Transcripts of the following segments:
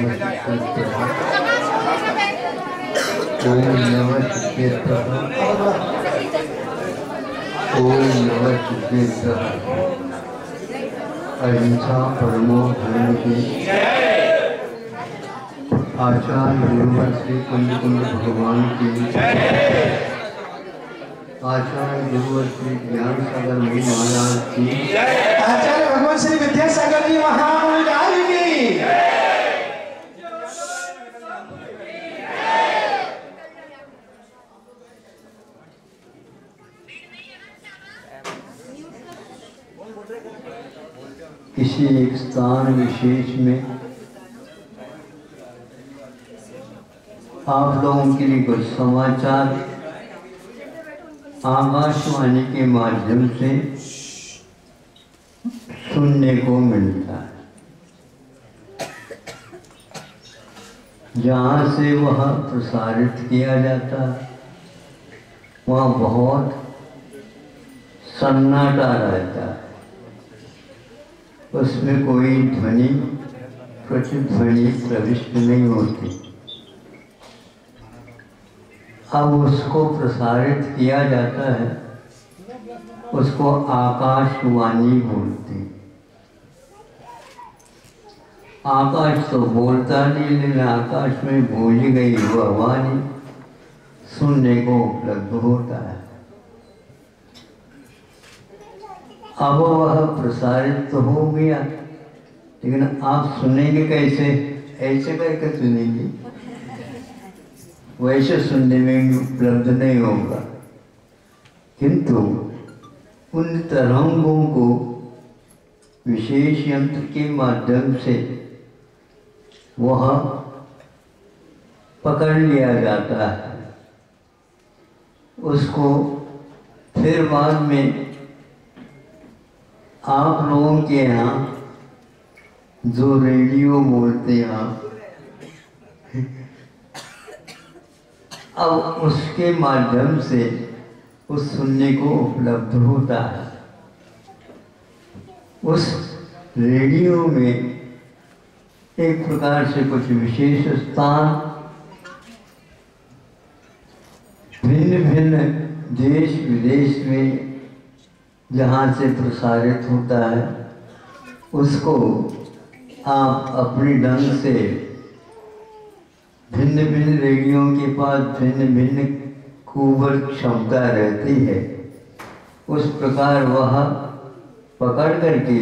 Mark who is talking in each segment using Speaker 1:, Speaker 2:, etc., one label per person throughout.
Speaker 1: अहिंसा परमो धर्म की आचार्य गुरुवर श्री कुंज भगवान की आचार्य गुरुवर श्री ज्ञान सागर महाराज की
Speaker 2: आचार्य भगवान श्री विद्यासागर जी महाराज की
Speaker 1: किसी एक स्थान विशेष में आप लोगों के लिए कुछ समाचार आकाशवाणी के माध्यम से सुनने को मिलता है, जहाँ से वह प्रसारित किया जाता है वहाँ बहुत सन्नाटा रहता है, उसमें कोई ध्वनि प्रतिध्वनि प्रविष्ट नहीं होती। अब उसको प्रसारित किया जाता है, उसको आकाशवाणी बोलते। आकाश तो बोलता नहीं, लेकिन आकाश में बोली गई वह वाणी सुनने को उपलब्ध होता है। अब वह प्रसारित तो हो गया, लेकिन आप सुनेंगे कैसे? ऐसे करके सुनेंगे, वैसे सुनने में उपलब्ध नहीं होगा। किंतु उन तरंगों को विशेष यंत्र के माध्यम से वह पकड़ लिया जाता है। उसको फिर बाद में आप लोगों के यहाँ जो रेडियो बोलते हैं आप, अब उसके माध्यम से उस सुनने को उपलब्ध होता है। उस रेडियो में एक प्रकार से कुछ विशेष स्थान भिन्न भिन्न देश विदेश में जहाँ से प्रसारित होता है, उसको आप अपने ढंग से भिन्न भिन्न रेडियो के पास भिन्न भिन्न कुबल क्षमता रहती है, उस प्रकार वह पकड़ करके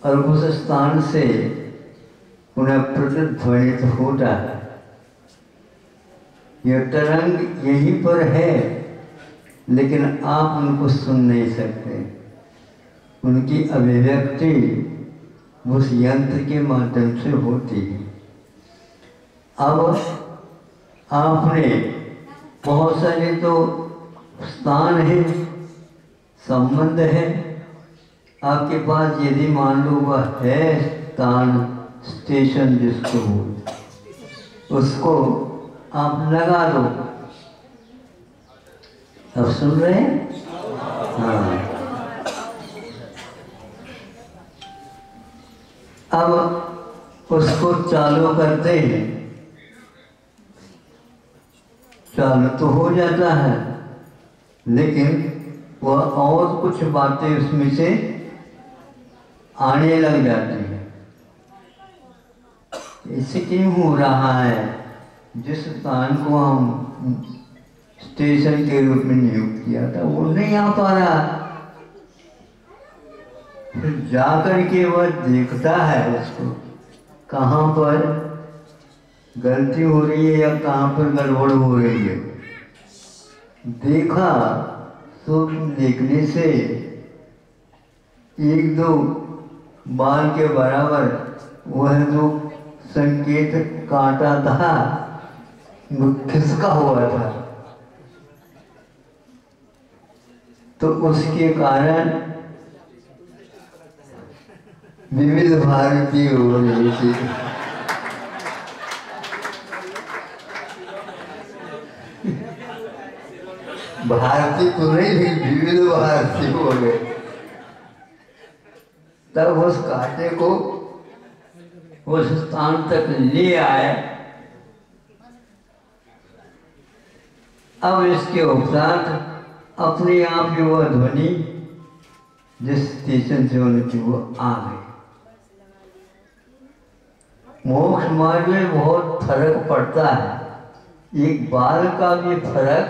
Speaker 1: और उस स्थान से पुनः प्रतिध्वनित होता है। यह तरंग यहीं पर है, लेकिन आप उनको सुन नहीं सकते। उनकी अभिव्यक्ति उस यंत्र के माध्यम से होती है। अब आपने बहुत सारे तो स्थान है, संबंध है आपके पास, यदि मान लो वह है स्थान स्टेशन जिसको हो, उसको आप लगा दो। अब सुन रहे हैं? हाँ। अब उसको चालू करते हैं, चालू तो हो जाता है, लेकिन वह और कुछ बातें उसमें से आने लग जाती हैं। इससे क्यों हो रहा है? जिस स्थान को हम स्टेशन के रूप में नियुक्त किया था वो नहीं आ पा रहा। फिर जाकर के वह देखता है उसको कहाँ पर गलती हो रही है या कहाँ पर गड़बड़ हो रही है। देखा तो देखने से एक दो बाल के बराबर वह जो संकेत काटा था वो खिसका हुआ था, तो उसके कारण विविध भारती हो रही थी। भारती तो नहीं थी, विविध भारती हो गए। तब उस कांटे को उस स्थान तक ले आए। अब इसके उपरांत अपने आप ही वह ध्वनि जिस स्टेशन से उनकी वो आ गई। मोक्ष मार्ग में बहुत फर्क पड़ता है, एक बाल का भी फर्क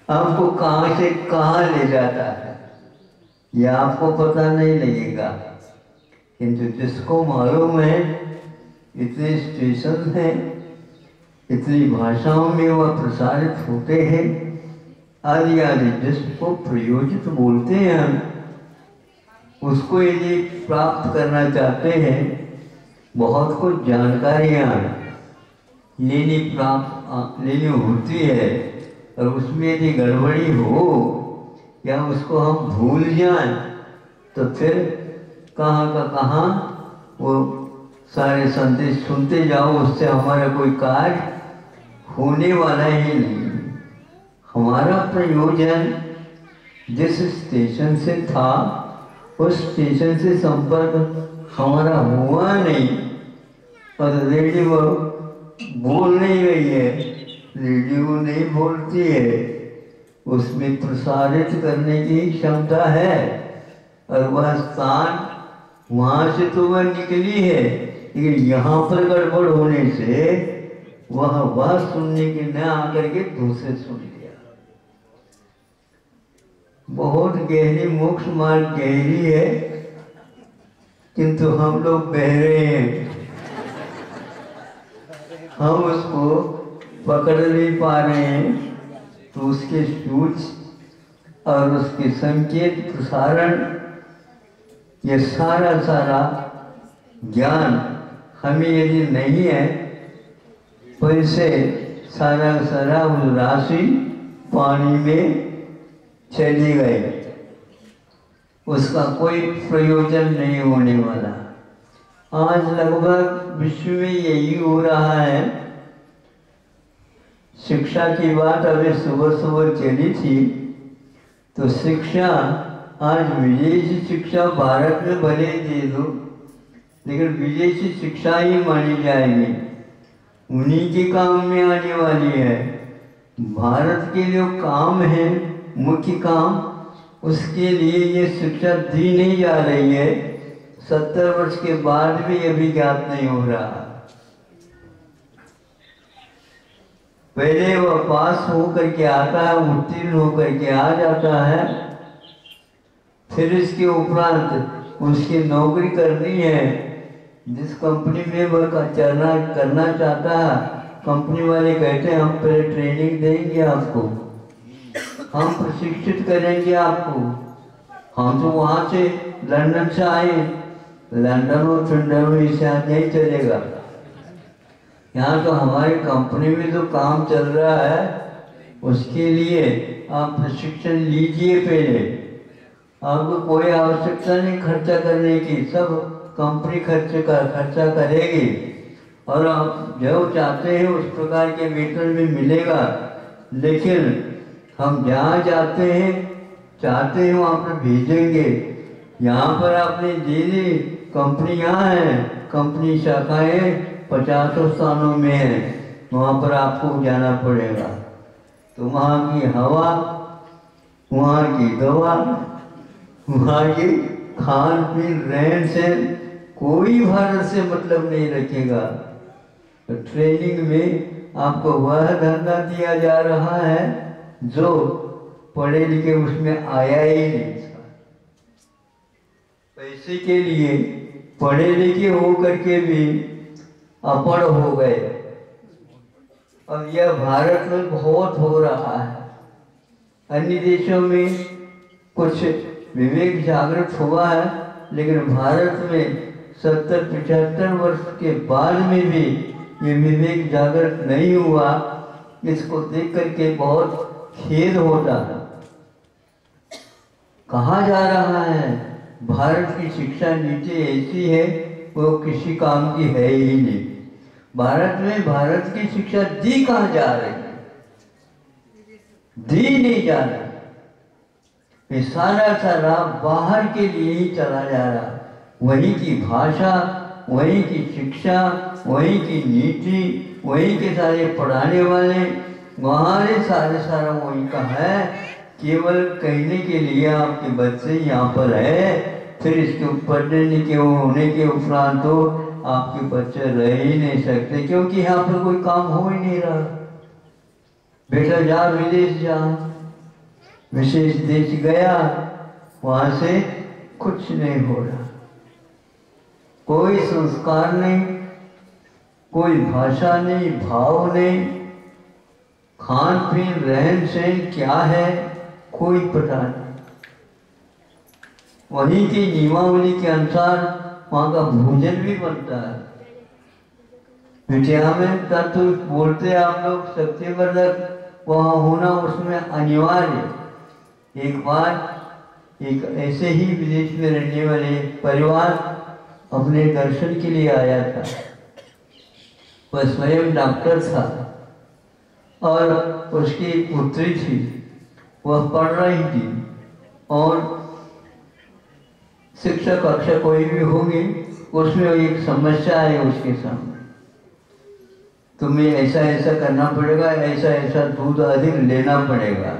Speaker 1: आपको कहाँ से कहाँ ले जाता है यह आपको पता नहीं लगेगा, किंतु जिसको मालूम है इतने स्टेशन हैं, इतनी भाषाओं में वह प्रसारित होते हैं आदि आदि, जिसको प्रयोजित बोलते हैं हम, उसको यदि प्राप्त करना चाहते हैं बहुत कुछ जानकारियाँ लेनी होती है, और उसमें यदि गड़बड़ी हो या उसको हम भूल जाएं तो फिर कहाँ का कहाँ वो सारे संदेश सुनते जाओ, उससे हमारा कोई कार्य होने वाला ही नहीं। हमारा प्रयोजन जिस स्टेशन से था उस स्टेशन से संपर्क हमारा हुआ नहीं, और रेडियो बोल नहीं रही है, रेडियो नहीं बोलती है, उसमें प्रसारित करने की क्षमता है, और वह स्थान वहाँ से तो वह निकली है, लेकिन यहाँ पर गड़बड़ होने से वह सुनने के न आकर के दूसरे सुन लिया। बहुत गहरी मोक्ष मार्ग गहरी है, किंतु हम लोग बहरे हैं, हम उसको पकड़ नहीं पा रहे हैं। तो उसके सूच और उसके संकेत प्रसारण ये सारा ज्ञान हमें यदि नहीं है तो इसे सारा उस राशि पानी में चली गई, उसका कोई प्रयोजन नहीं होने वाला। आज लगभग विश्व में यही हो रहा है। शिक्षा की बात अभी सुबह चली थी, तो शिक्षा आज विदेशी शिक्षा भारत में भले दे दो, लेकिन विदेशी शिक्षा ही मानी जाएगी, उन्हीं के काम में आने वाली है। भारत के जो काम है मुख्य काम, उसके लिए ये शिक्षा दी नहीं जा रही है। 70 वर्ष के बाद भी अभी ज्ञात नहीं हो रहा। पहले वह पास होकर के आता है, उत्तीर्ण होकर के आ जाता है, फिर इसके उपरांत उसकी नौकरी करनी है। जिस कंपनी में वह करना चाहता है, कंपनी वाले कहते हैं हम पहले ट्रेनिंग देंगे आपको, हम प्रशिक्षित करेंगे आपको। हम तो वहाँ से लंदन से आए, लंदन और फिंडन में इसे नहीं चलेगा। यहाँ तो हमारी कंपनी में जो काम चल रहा है उसके लिए आप प्रशिक्षण लीजिए। पहले आपको कोई आवश्यकता नहीं खर्चा करने की, सब कंपनी खर्चा करेगी, और आप जो चाहते हैं उस प्रकार के वेतन में मिलेगा। लेकिन हम जहाँ चाहते हैं वहाँ पर भेजेंगे। यहाँ पर आपने दीदी कंपनी यहाँ है, कंपनी शाखाएँ 50 स्थानों में है, वहाँ पर आपको जाना पड़ेगा। तो वहाँ की हवा, वहाँ की दवा, वहाँ की खान पीन रहन सहन कोई भारत से मतलब नहीं रखेगा। तो ट्रेनिंग में आपको वह धंधा दिया जा रहा है जो पढ़े लिखे उसमें आया ही नहीं था। पैसे के लिए पढ़े लिखे होकर के भी अपढ़ हो गए। अब यह भारत में बहुत हो रहा है। अन्य देशों में कुछ विवेक जागृत हुआ है, लेकिन भारत में 70-75 वर्ष के बाद में भी ये विवेक जागृत नहीं हुआ। इसको देख करके बहुत खेद होता है। कहा जा रहा है भारत की शिक्षा नीति ऐसी है वो किसी काम की है ही नहीं। भारत की शिक्षा दी कहाँ जा रही है? दी नहीं जा रही। ये सारा बाहर के लिए ही चला जा रहा। वहीं की भाषा, वहीं की शिक्षा, वहीं की नीति, वहीं के सारे पढ़ाने वाले, वहाँ सारा वहीं का है। केवल कहने के लिए आपके बच्चे यहाँ पर है, फिर इसके पढ़ने के होने के उपरांत तो आपके बच्चे रह ही नहीं सकते, क्योंकि यहाँ पर कोई काम हो ही नहीं रहा। बेटा जा विदेश जा, विशेष देश गया, वहाँ से कुछ नहीं हो रहा। कोई संस्कार नहीं, कोई भाषा नहीं, भाव नहीं, खान पीन रहन सहन क्या है कोई पता नहीं। वहीं की नियमावली के अनुसार वहाँ का भोजन भी बनता है। विद्या में तत्व बोलते आप लोग सत्यवर्धक, वहाँ होना उसमें अनिवार्य। एक बार एक ऐसे ही विदेश में रहने वाले परिवार अपने दर्शन के लिए आया था। वह स्वयं डॉक्टर था और उसकी पुत्री थी, वह पढ़ रही थी और शिक्षा कक्षा कोई भी होगी उसमें एक समस्या है उसके सामने, तुम्हें ऐसा ऐसा करना पड़ेगा, ऐसा ऐसा दूध अधिक लेना पड़ेगा।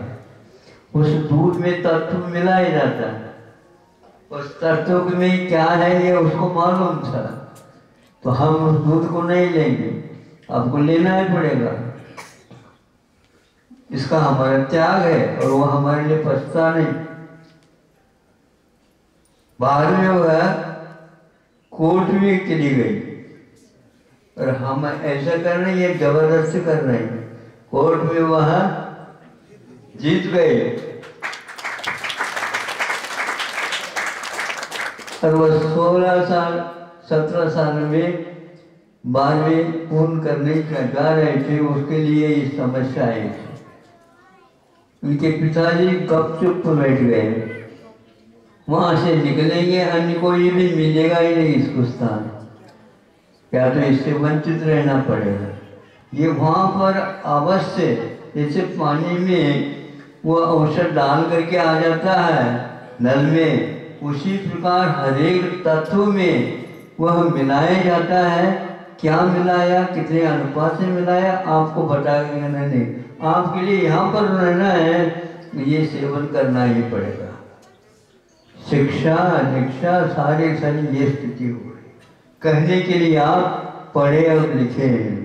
Speaker 1: उस दूध में तत्व मिलाया जाता है, उस तत्व में क्या है ये उसको मालूम था, तो हम उस दूध को नहीं लेंगे, आपको लेना ही पड़ेगा। इसका हमारा त्याग है और वो हमारे लिए पछता नहीं। बाद में वह कोर्ट में चली गई और हम ऐसा कर रहे हैं, जबरदस्ती कर रहे हैं, कोर्ट में वह जीत गए और वह 16 साल 17 साल में 12वीं पूर्ण करने जा रहे थे, उसके लिए ये समस्या आई थी। उनके पिताजी गपचुप बैठ गए, वहां से निकलेंगे अन्य को ये भी मिलेगा ही नहीं इसको स्थान, क्या तो इससे वंचित रहना पड़ेगा। ये वहां पर अवश्य जैसे पानी में वो औषध डाल करके आ जाता है नल में, उसी प्रकार हरेक तत्व में वह मिलाया जाता है। क्या मिलाया, कितने अनुपात से मिलाया, आपको बता देना नहीं। आपके लिए यहाँ पर रहना है, ये सेवन करना ही पड़ेगा। शिक्षा दीक्षा सारी ये स्थिति हो गई। कहने के लिए आप पढ़े और लिखे हैं,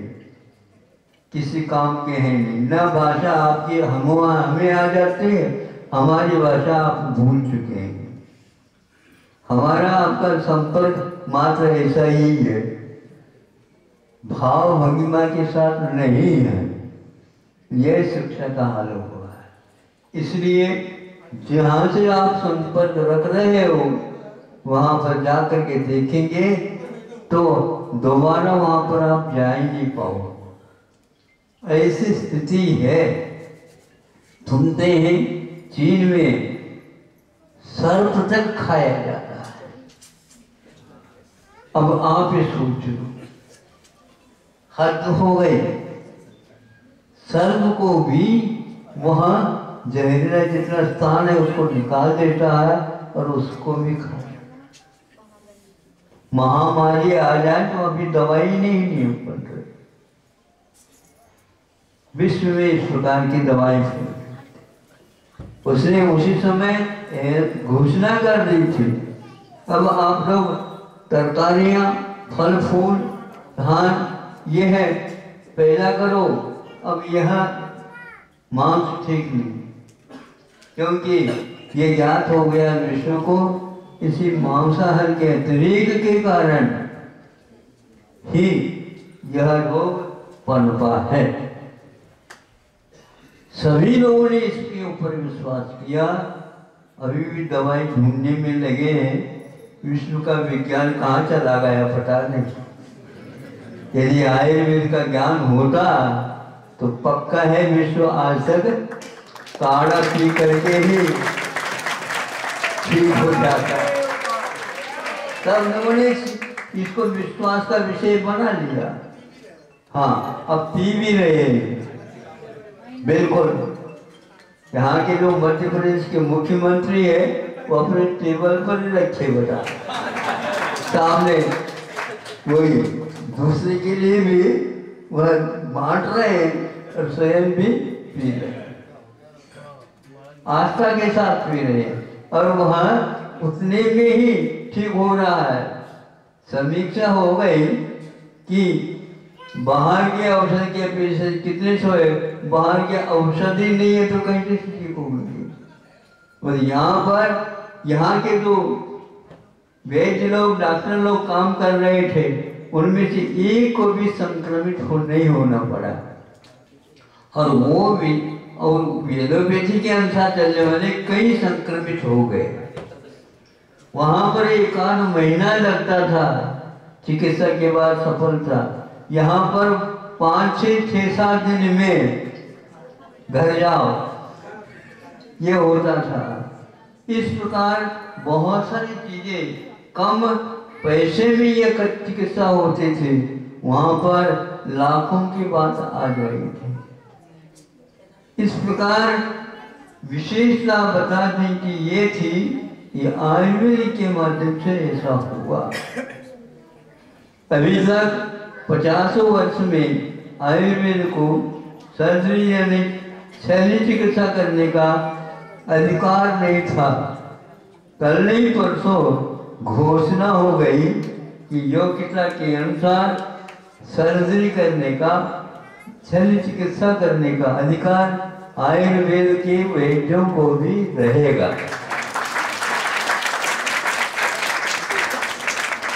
Speaker 1: किसी काम के हैं नहीं, न भाषा आपकी हमें आ जाती है, हमारी भाषा आप भूल चुके हैं। हमारा आपका संपर्क मात्र ऐसा ही है, भाव भंगिमा के साथ नहीं है। यह शिक्षा का हाल हुआ है। इसलिए जहाँ से आप संपर्क रख रहे हो वहाँ पर जा कर के देखेंगे तो दोबारा वहाँ पर आप जा ही नहीं पाओ। ऐसी स्थिति है। सुनते हैं चीन में सर्प तक खाया जाता है। अब आप ये सोच लो, हद हो गई। सर्प को भी वहाँ जहरीला जितना स्थान है उसको निकाल देता है और उसको भी खा। महामारी आ जाए तो अभी दवाई नहीं बन रही। विश्व में इस प्रकार की दवाई उसने उसी समय घोषणा कर दी थी। अब आप लोग तरकारियां, फल फूल, धान ये है पैदा करो। अब यह मांस ठीक नहीं, क्योंकि ये ज्ञात हो गया विश्व को, इसी मांसाहार के अतिरेक के कारण ही यह रोग पनपा है। सभी लोगों ने इसके ऊपर विश्वास किया, अभी भी दवाई ढूंढने में लगे हैं। विश्व का विज्ञान कहाँ चला गया पता नहीं। यदि आयुर्वेद का ज्ञान होता तो पक्का है विश्व आज तक काढ़ा पी करके ही ठीक हो जाता है। सब लोगों ने इसको विश्वास का विषय बना लिया। हाँ, अब पी भी रहे हैं। बिल्कुल, यहाँ के जो मध्य प्रदेश के मुख्यमंत्री है वो अपने टेबल पर रखे बता सामने वही दूसरे के लिए भी वह बांट रहे हैं और स्वयं भी पी रहे हैं, आस्था के साथ पी रहे हैं, और वह उतने में ही ठीक हो रहा है। समीक्षा हो गई कि बाहर के औषधि के अपेक्षा कितने सोए, बाहर के औषधि नहीं है तो कैसे ठीक होगी। और यहाँ के जो वैद्य लोग, डॉक्टर लोग काम कर रहे थे, उनमें से एक को भी संक्रमित नहीं होना पड़ा, और वो भी और एलोपैथी के अनुसार चलने वाले कई संक्रमित हो गए। वहां पर 1 महीना लगता था चिकित्सा के बाद सफलता, यहाँ पर 5, 6, 6, 7 दिन में घर जाओ ये होता था। इस प्रकार बहुत सारी चीजें कम पैसे में ये चिकित्सा होते थे, वहां पर लाखों की बात आ जाएगी थी। इस प्रकार विशेषता बता दें कि ये थी कि आयुर्वेद के माध्यम से ऐसा हुआ। अभी तक 50 वर्ष में आयुर्वेद को सर्जरी यानी शल्य चिकित्सा करने का अधिकार नहीं था। कल नहीं परसों घोषणा हो गई कि योग्यता के अनुसार सर्जरी करने का, शल्य चिकित्सा करने का अधिकार आयुर्वेद के वैद्यों को भी रहेगा।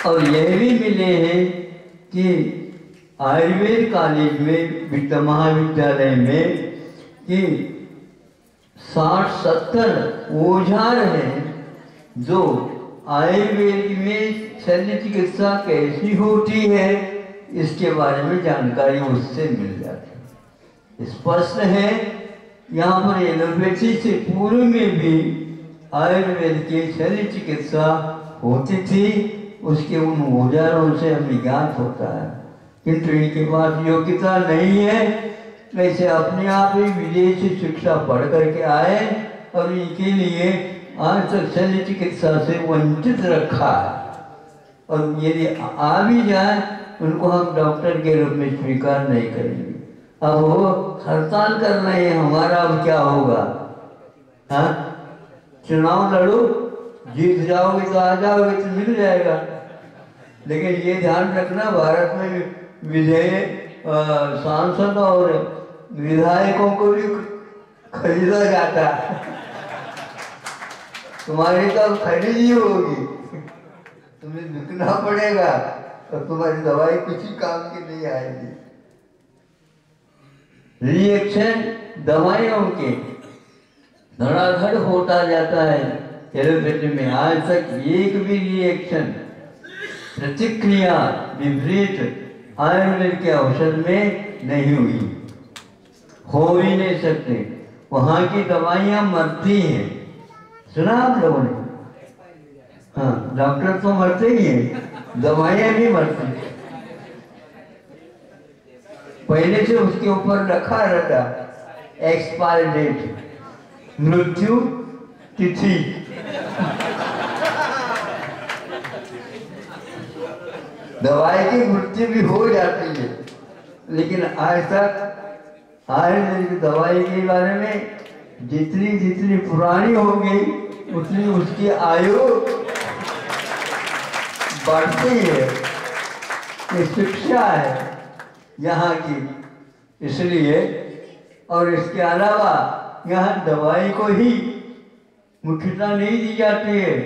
Speaker 1: और यह भी मिले हैं कि आयुर्वेद कॉलेज में, महाविद्यालय में कि 60-70 ओझार हैं जो आयुर्वेद में शल्य चिकित्सा कैसी होती है इसके बारे में जानकारी उससे मिल जाती है। स्पष्ट है यहाँ पर एलोपैथी से पूर्व में भी आयुर्वेद की शल्य चिकित्सा होती थी, उसके उन औजारों से हमें ज्ञात होता है, किंतु इनके पास योग्यता नहीं है। वैसे अपने आप ही विदेशी शिक्षा पढ़ करके आए और इनके लिए आज तक शल्य चिकित्सा से वंचित रखा है, और यदि आ भी जाए उनको हम डॉक्टर के रूप में स्वीकार नहीं करेंगे। अब वो हड़ताल कर रहे हैं, हमारा अब क्या होगा? हाँ, चुनाव लड़ो, जीत जाओगे तो आ जाओगे तो मिल जाएगा, लेकिन ये ध्यान रखना भारत में विधेयक, सांसद और विधायकों को भी खरीदा जाता है। तुम्हारी तो खरीद ही होगी, तुम्हें बिकना पड़ेगा और तुम्हारी दवाई किसी काम की नहीं आएगी। रिएक्शन दवाइयों के धड़ाधड़ होता जाता है एलोपैथी में। आज तक एक भी रिएक्शन, प्रतिक्रिया विपरीत आयुर्वेद के औषध में नहीं हुई, हो ही नहीं सकते। वहाँ की दवाइयाँ मरती हैं, सुना आप लोगों ने? हाँ, डॉक्टर तो मरते ही हैं, दवाइयाँ भी मरती हैं। पहले से उसके ऊपर रखा रहता एक्सपायर डेट, मृत्यु तिथि। दवाई की मृत्यु भी हो जाती है, लेकिन आज तक आयुर्वेद की दवाई के बारे में जितनी पुरानी होगी उतनी उसकी आयु बढ़ती है। ये शिक्षा है यहाँ की, इसलिए। और इसके अलावा यहाँ दवाई को ही मुख्यता नहीं दी जाती है,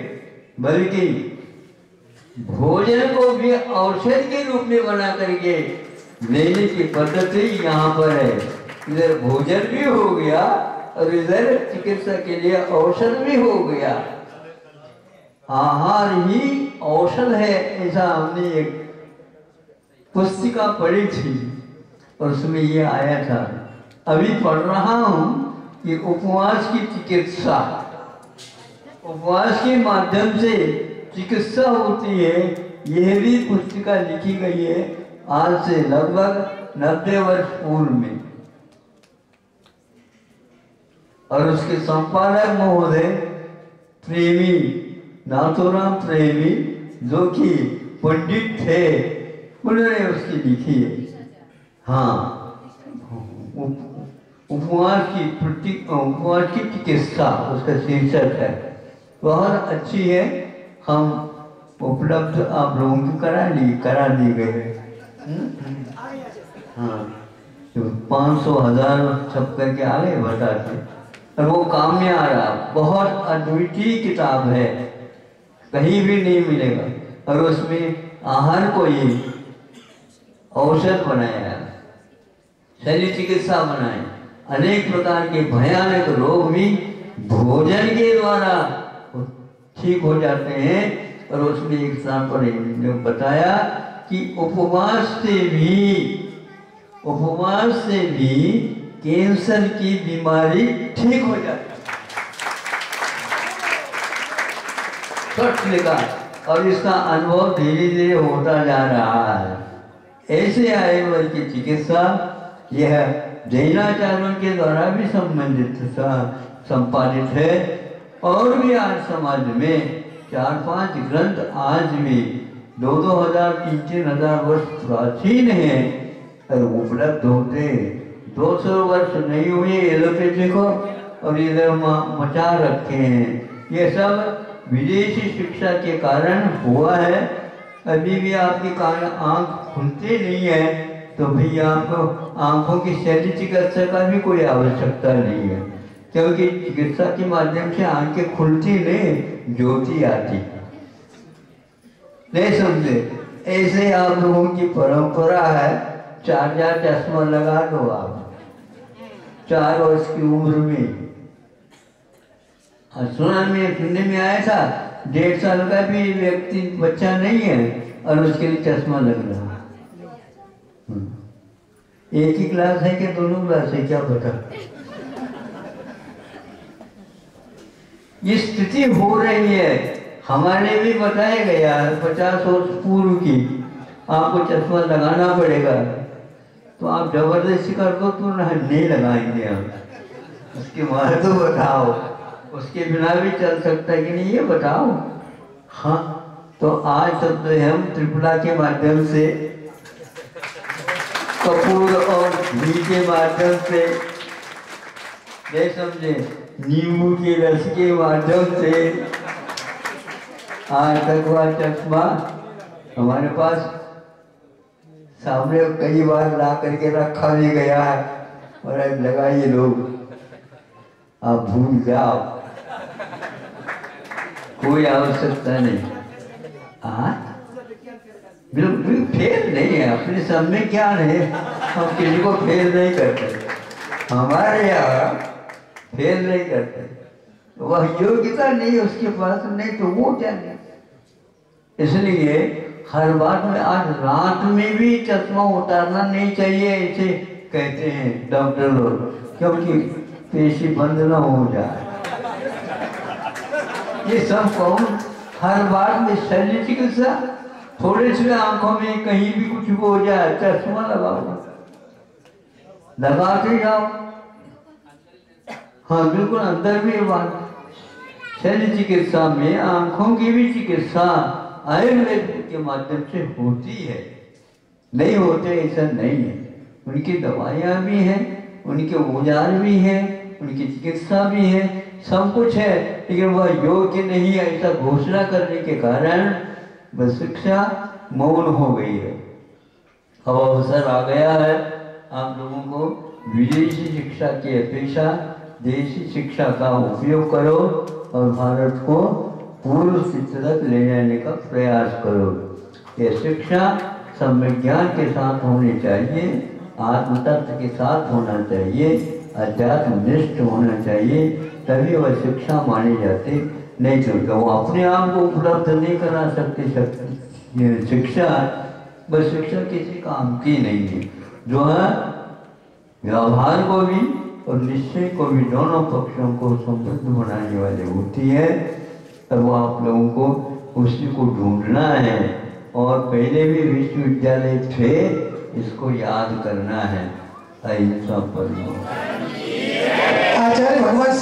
Speaker 1: बल्कि भोजन को भी औषध के रूप में बना करके लेने की पद्धति यहाँ पर है। इधर भोजन भी हो गया और इधर चिकित्सा के लिए औषध भी हो गया। आहार ही औषध है, ऐसा हमने एक पुस्तिका पढ़ी थी और उसमें ये आया था। अभी पढ़ रहा हूँ कि उपवास की चिकित्सा, उपवास के माध्यम से चिकित्सा होती है, यह भी पुस्तिका लिखी गई है आज से लगभग 90 वर्ष पूर्व में। और उसके संपादक महोदय प्रेमी, नाथुराम प्रेमी, जो कि पंडित थे, उन्होंने उसकी लिखी है। हाँ, उपवास की चिकित्सा उसका शीर्षक है, बहुत अच्छी है। हम उपलब्ध आप लोगों की करा दी गई है। हाँ, तो 500,000 छप करके आ गए बताते, और वो काम में आ रहा। बहुत अद्वितीय किताब है, कहीं भी नहीं मिलेगा। और उसमें आहार को ही औषध बनाया है, शल्य चिकित्सा बनाए। अनेक प्रकार के भयानक रोग भी भोजन के द्वारा ठीक हो जाते हैं। और उसमें एक एग्जाम्पल ने बताया कि उपवास से भी कैंसर की बीमारी ठीक हो जाती है। सच लिखा, और इसका अनुभव धीरे धीरे होता जा रहा है। ऐसे आयुर्वेद की चिकित्सा यह जैनाचार्यों के द्वारा भी संपादित है। और भी आज समाज में 4-5 ग्रंथ आज भी 2-2 हजार 3-3 हजार वर्ष प्राचीन है और उपलब्ध होते। 200 वर्ष नहीं हुए एलोपैथी को, और इधर मचा रखे हैं। ये सब विदेशी शिक्षा के कारण हुआ है। अभी भी आपकी आँख खुलती नहीं है, तो भैया आपको आँखों की शल्य चिकित्सा का भी कोई आवश्यकता नहीं है, क्योंकि चिकित्सा के माध्यम से आंखें खुलती नहीं, ज्योति आती। नहीं समझे? ऐसे आप लोगों की परंपरा है। 4 चश्मा लगा दो आप 4 वर्ष की उम्र में। सुनने में आया था 1.5 साल का भी व्यक्ति बच्चा नहीं है और उसके लिए चश्मा लग रहा। एक ही क्लास है कि दोनों क्लास है, क्या पता। ये स्थिति हो रही है। हमारे भी बताया गया 50 वर्ष पूर्व की आपको चश्मा लगाना पड़ेगा, तो आप जबरदस्ती कर दो तो नहीं लगाएंगे हम। उसके बाद तो बताओ, उसके बिना भी चल सकता है कि नहीं, ये बताओ। हाँ, तो आज तक तो हम त्रिपुला के माध्यम से, कपूर और घी के माध्यम से, नहीं समझे, नींबू के रस के माध्यम से आज तक वह चश्मा हमारे पास सामने कई बार ला करके रखा भी गया है। और अब लगाइए लोग, आप भूल जाओ, कोई आवश्यकता नहीं। बिल्कुल फेल नहीं है, अपने सब में क्या है, हम किसी को फेल नहीं करते। हमारे यहाँ फेल नहीं करते, वह योग्यता नहीं उसके पास, नहीं तो वो क्या नहीं। इसलिए हर बात में, आज रात में भी चश्मा उतारना नहीं चाहिए ऐसे कहते हैं डॉक्टर लोग, क्योंकि पेशी बंद ना हो जाए। ये सब कौन, हर बात में शल्य चिकित्सा, थोड़े से आंखों में कहीं भी कुछ हो जाए चश्मा लगाओ, लगाते जाओ। हाँ बिल्कुल, अंदर भी बात। शल्य चिकित्सा में आंखों की भी चिकित्सा आयुर्वेद के माध्यम से होती है, नहीं होते ऐसा नहीं है। उनकी दवाइयाँ भी हैं, उनके औजार भी हैं, उनकी चिकित्सा भी है, सब कुछ है, लेकिन वह योग्य नहीं है ऐसा घोषणा करने के कारण बस शिक्षा मौन हो गई है। अब अवसर आ गया है आप लोगों को विदेशी शिक्षा की अपेक्षा देशी शिक्षा का उपयोग करो और भारत को पूर्व शिक्षा तक ले जाने का प्रयास करो। यह शिक्षा सम्यक ज्ञान के साथ होनी चाहिए, आत्मतत्व के साथ होना चाहिए, अध्यात्मनिष्ठ होना चाहिए, तभी वह शिक्षा मानी जाती। नहीं तो वो अपने आप को उपलब्ध नहीं करा सकते। शिक्षा बस शिक्षा किसी काम की नहीं है, जो है व्यवहार को भी और निश्चय को भी, दोनों पक्षों को समृद्ध बनाने वाली होती है। तब वो आप लोगों को उसी को ढूंढना है, और पहले भी विश्वविद्यालय थे, इसको याद करना है। अहिंसा परमो।
Speaker 2: आचार्य भगवान